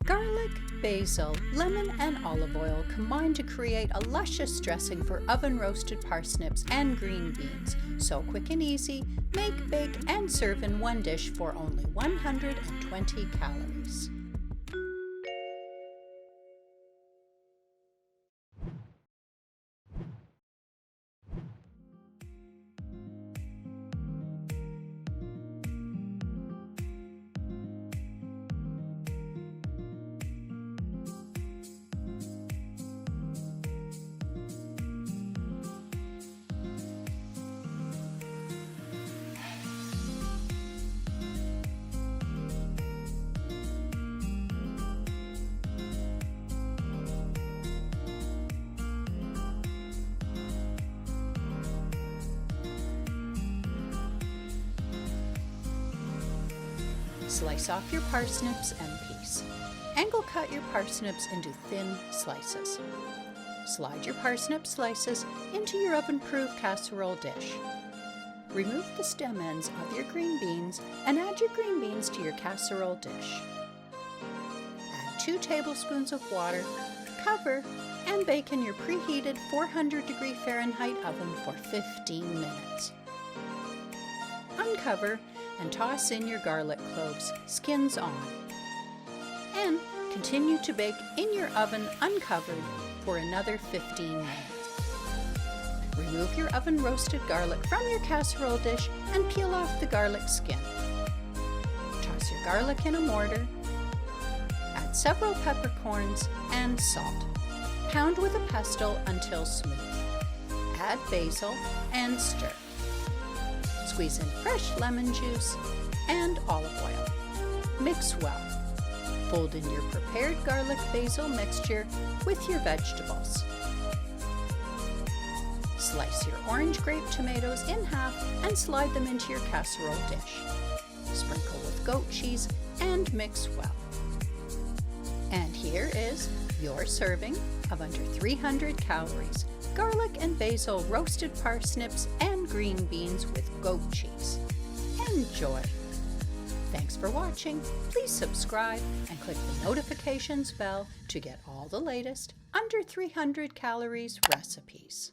Garlic, basil, lemon, and olive oil combine to create a luscious dressing for oven-roasted parsnips and green beans. So quick and easy, make, bake, and serve in one dish for only 120 calories. Slice off your parsnips and peas. Angle cut your parsnips into thin slices. Slide your parsnip slices into your oven-proof casserole dish. Remove the stem ends of your green beans and add your green beans to your casserole dish. Add 2 tablespoons of water, cover, and bake in your preheated 400-degree Fahrenheit oven for 15 minutes. Uncover and toss in your garlic cloves, skins on. And continue to bake in your oven uncovered for another 15 minutes. Remove your oven-roasted garlic from your casserole dish and peel off the garlic skin. Toss your garlic in a mortar. Add several peppercorns and salt. Pound with a pestle until smooth. Add basil and stir. Squeeze in fresh lemon juice and olive oil. Mix well. Fold in your prepared garlic basil mixture with your vegetables. Slice your orange grape tomatoes in half and slide them into your casserole dish. Sprinkle with goat cheese and mix well. And here is your serving of under 300 calories, garlic and basil roasted parsnips and green beans with goat cheese. Enjoy! Thanks for watching. Please subscribe and click the notifications bell to get all the latest under 300 calories recipes.